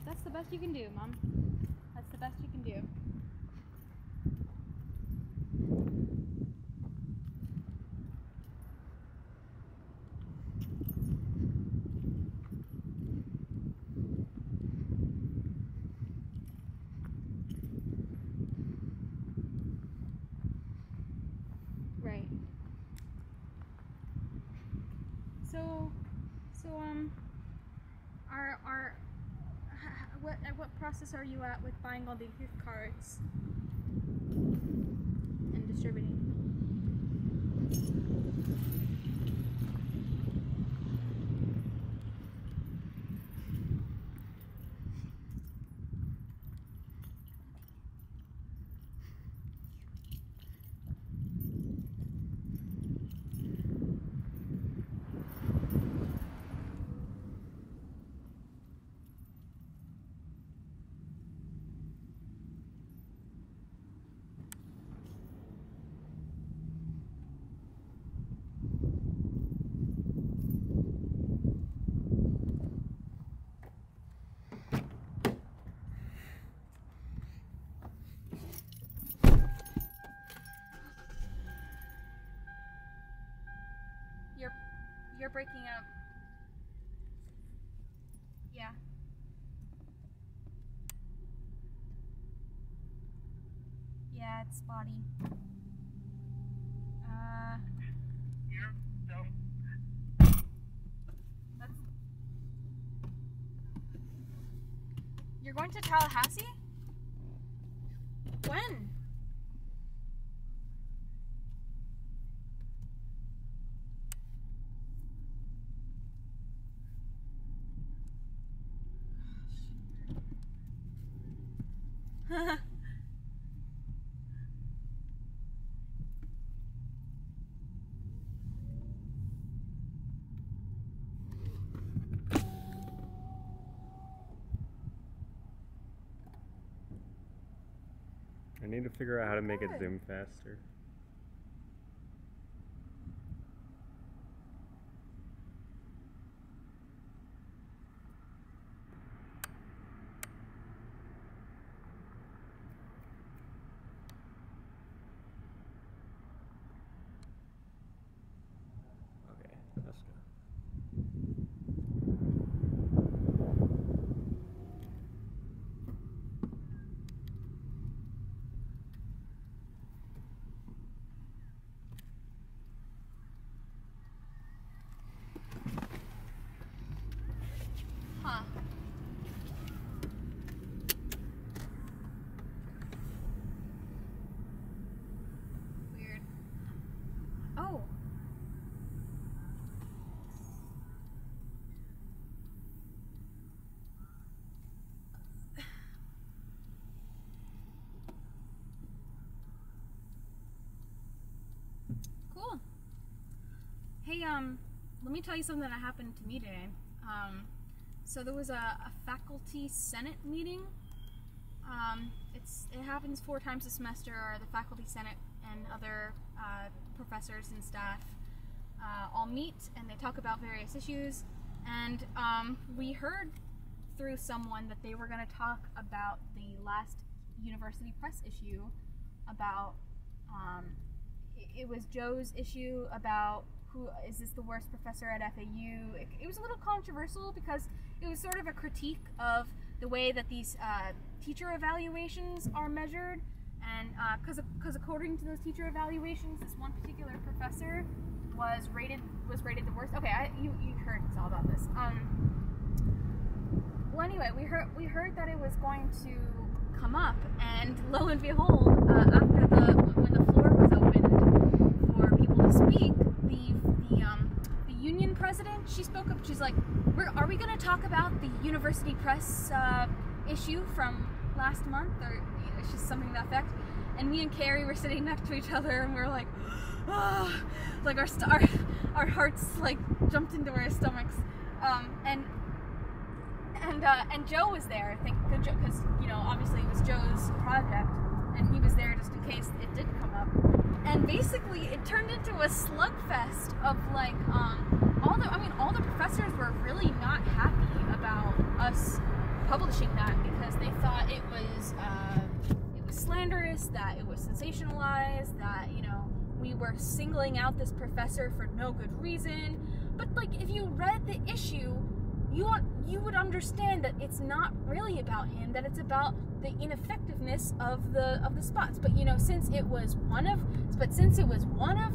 That's the best you can do, Mom. That's the best you can do. Right. So what process are you at with buying all the gift cards and distributing? You're breaking up. Yeah. Yeah, it's spotty. You're going to Tallahassee? When? I need to figure out how to make it zoom faster. Okay, let's go. Huh. Weird. Oh. Cool. Hey, let me tell you something that happened to me today. So there was a faculty senate meeting. It happens 4 times a semester, or the faculty senate and other professors and staff all meet and they talk about various issues. And we heard through someone that they were going to talk about the last University Press issue about, it was Joe's issue about who is this the worst professor at FAU. It was a little controversial because it was sort of a critique of the way that these teacher evaluations are measured, and because according to those teacher evaluations, this one particular professor was rated the worst. Okay, you heard all about this. Well, anyway, we heard that it was going to come up, and lo and behold, after when the floor was opened for people to speak, the union president, she spoke up. She's like, "Are we going to talk about the University Press issue from last month, or it's just something to that effect?" And me and Carrie were sitting next to each other, and we were like, "Oh!" Like our hearts like jumped into our stomachs. And Joe was there, I think, because obviously it was Joe's project, and he was there just in case it did come up. And basically, it turned into a slugfest of like all the professors were really not happy about us publishing that because they thought it was slanderous, that it was sensationalized, that, you know, we were singling out this professor for no good reason. But like, if you read the issue, you would understand that it's not really about him, that it's about the ineffectiveness of the spots. But you know, since it was one of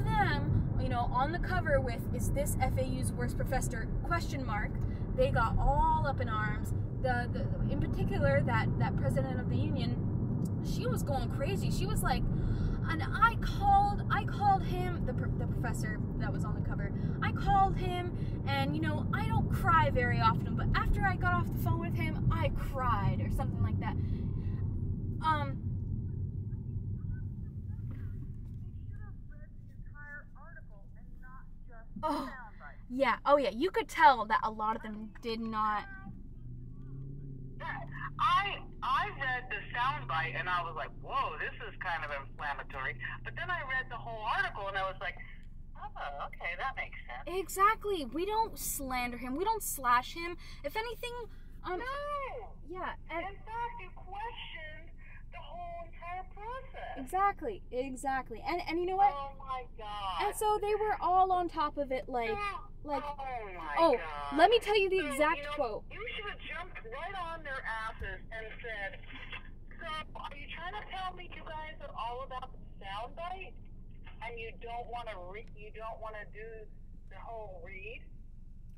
them, you know, on the cover with "Is this FAU's worst professor?" ? They got all up in arms. In particular, that president of the union, she was going crazy. She was like, and I called him, the professor that was on the cover. I called him, and you know, I don't cry very often, but after I got off the phone with him, I cried, or something like that. Oh, yeah. Oh, yeah. You could tell that a lot of them did not. I read the soundbite and I was like, whoa, this is kind of inflammatory. But then I read the whole article and I was like, oh, okay, that makes sense. Exactly. We don't slander him. We don't slash him. If anything, no. Yeah. And in fact, you questioned the whole entire process. Exactly. And you know what? Oh my God. And so they were all on top of it, like. Oh my God. Let me tell you the So, exact you know, quote. You should have jumped right on their asses and said, so are you trying to tell me you guys are all about the soundbite and you don't want to do the whole read?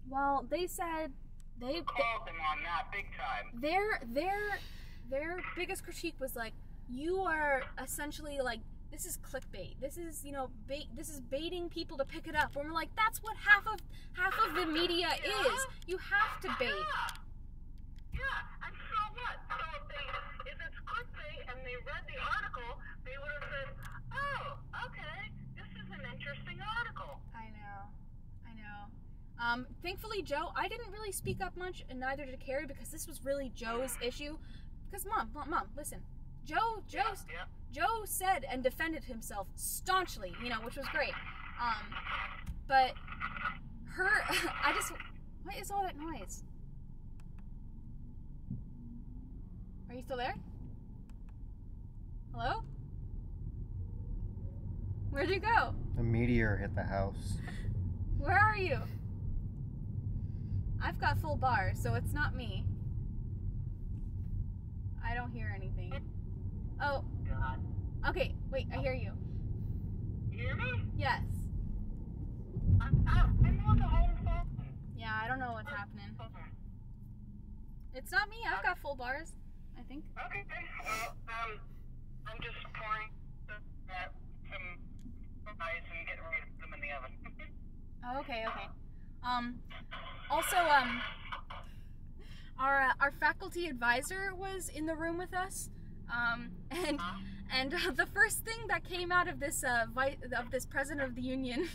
Well, they said they called them on that big time. Their biggest critique was like, you are essentially like, this is clickbait. This is, you know, this is baiting people to pick it up. And we're like, that's what half of the media is. You have to bait. Yeah. And so what? So if it's clickbait and they read the article, they would have said, oh, okay, this is an interesting article. I know. Thankfully, Joe, I didn't really speak up much, and neither did Carrie, because this was really Joe's issue. Because Mom, listen. Joe said and defended himself staunchly, you know, which was great. But what is all that noise? Are you still there? Hello? Where'd you go? A meteor hit the house. Where are you? I've got full bars, so it's not me. I don't hear anything. Oh. God. Okay, wait, I hear you. You hear me? Yes. I'm on the home phone. Yeah, I don't know what's happening. It's not me, I've got full bars, I think. Okay, well, I'm just pouring some fries and getting ready to put them in the oven. Oh, okay. Also, our faculty advisor was in the room with us, and the first thing that came out of this president of the union,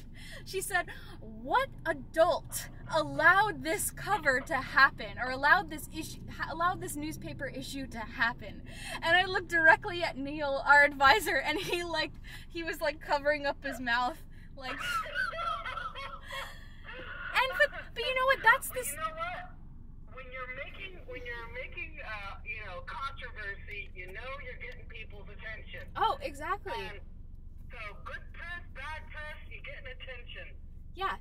she said, "What adult allowed this cover to happen, or allowed this newspaper issue to happen?" And I looked directly at Neil, our advisor, and he was covering up his mouth, like. But you know what? That's this. You know what? When you're making controversy, you know you're getting people's attention. Oh, exactly. So good press, bad press, you're getting attention. Yeah.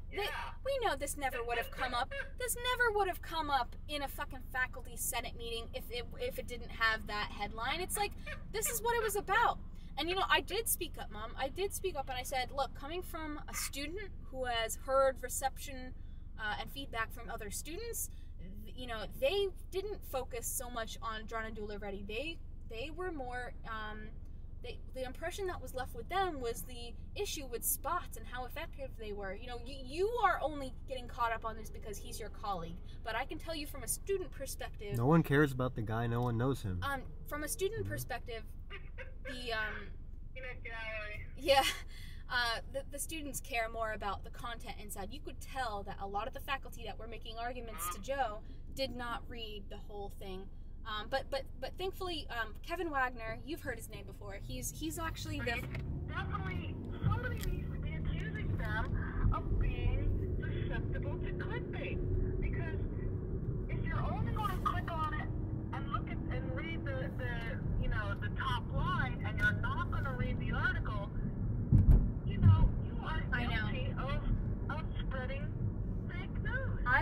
We know this never would have come up. This never would have come up in a fucking faculty senate meeting if it didn't have that headline. It's like, this is what it was about. And you know, I did speak up, Mom. I did speak up, and I said, look, coming from a student who has heard reception and feedback from other students, you know, they didn't focus so much on Drawn and Dueler Ready. They were more, the impression that was left with them was the issue with spots and how effective they were. You know, you are only getting caught up on this because he's your colleague. But I can tell you from a student perspective... No one cares about the guy, no one knows him. From a student perspective, the students care more about the content inside. You could tell that a lot of the faculty that were making arguments to Joe did not read the whole thing. But thankfully, Kevin Wagner, you've heard his name before. He's actually the... Definitely, somebody needs to be accusing them of being susceptible to clickbait. Because if you're only going to click on it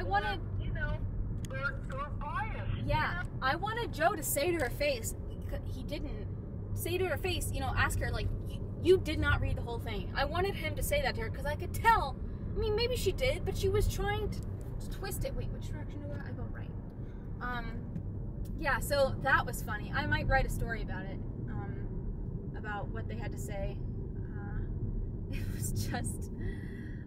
wanted, you know, they're biased. yeah, I wanted Joe to say to her face, he didn't say to her face, you know, ask her, like, you did not read the whole thing. I wanted him to say that to her, because I could tell, I mean, maybe she did, but she was trying to twist it. Wait, which direction do I go? Right. Yeah, so that was funny. I might write a story about it, about what they had to say. It was just,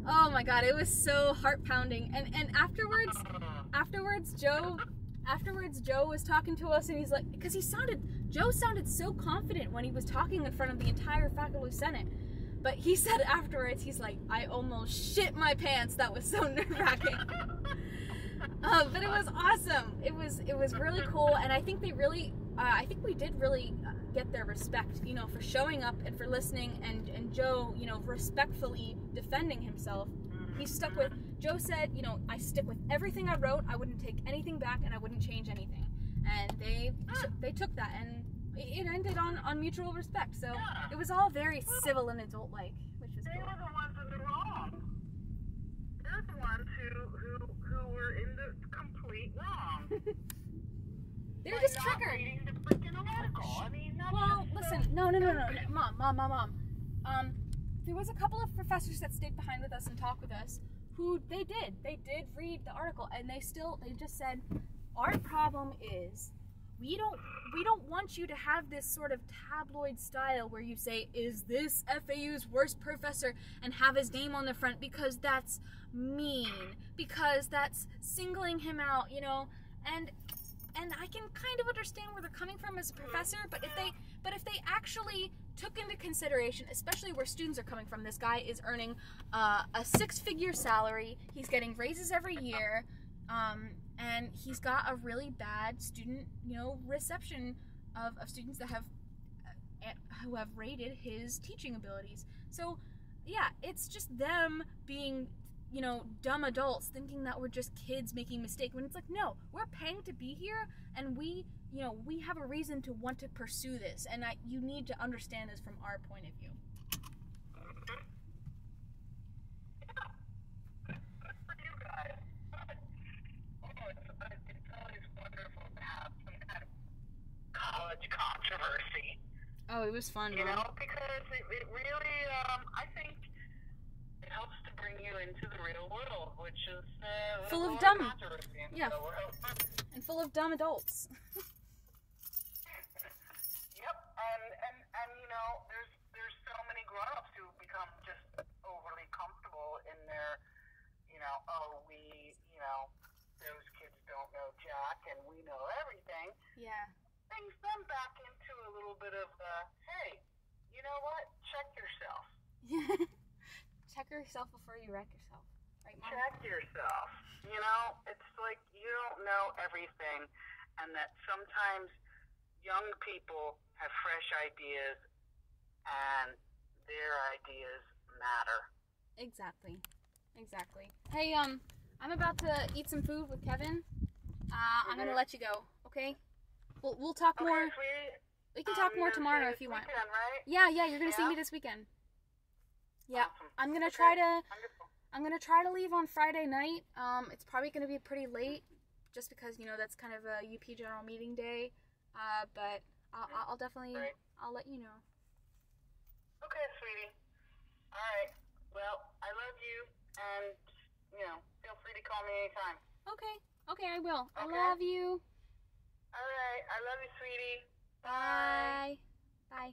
oh my god, it was so heart-pounding. And afterwards Joe was talking to us, and he's like, because Joe sounded so confident when he was talking in front of the entire faculty senate. But he said afterwards, he's like, I almost shit my pants. That was so nerve-wracking. But it was awesome. It was really cool, and I think I think we did really get their respect, you know, for showing up and for listening, and Joe, you know, respectfully defending himself. He stuck with, Joe said, you know, I stick with everything I wrote. I wouldn't take anything back, and I wouldn't change anything. And they took that, and it ended on mutual respect. So it was all very civil and adult-like, which was They cool. were the ones that were wrong. They're the ones who were in the complete wrong. They were just not triggered. reading the freaking article. I mean, that's Well, just listen, so no, stupid. Mom. There was a couple of professors that stayed behind with us and talked with us who they did read the article, and they just said, our problem is we don't want you to have this sort of tabloid style where you say, is this FAU's worst professor, and have his name on the front, because that's mean, because that's singling him out, you know, and I can kind of understand where they're coming from as a professor, but if they actually took into consideration, especially where students are coming from, this guy is earning a 6-figure salary, he's getting raises every year, and he's got a really bad student, you know, reception of students that who have rated his teaching abilities. So yeah, it's just them being, you know, dumb adults thinking that we're just kids making mistakes, when it's like, no, we're paying to be here, and we have a reason to want to pursue this, and you need to understand this from our point of view. For you guys. It's always wonderful to have some kind of college controversy. Oh, it was fun, You know, because it really, I think it helps to bring you into the real world, which is full of a lot dumb, controversy in the yeah, real world. and full of dumb adults. Yep, and you know, there's so many grown-ups who become just overly comfortable in their, you know, those kids don't know jack and we know everything. Yeah. Brings them back into a little bit of hey, you know what? Check yourself. Check yourself before you wreck yourself. Right, Mom? Check yourself. You know, it's like you don't know everything, and that sometimes young people have fresh ideas, and their ideas matter. Exactly. Hey, I'm about to eat some food with Kevin. I'm gonna let you go. Okay? We'll talk more. Sweetie. We can talk more tomorrow if you want. Weekend, right? Yeah. You're gonna see me this weekend. Yeah. Awesome. I'm gonna try to leave on Friday night. It's probably gonna be pretty late, just because, you know, that's kind of a UP general meeting day. But I'll definitely, Great. I'll let you know. Okay, sweetie. All right. Well, I love you, and you know, feel free to call me anytime. Okay, I will. I Okay. love you. All right. I love you, sweetie. Bye. Bye.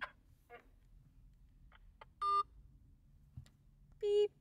Beep.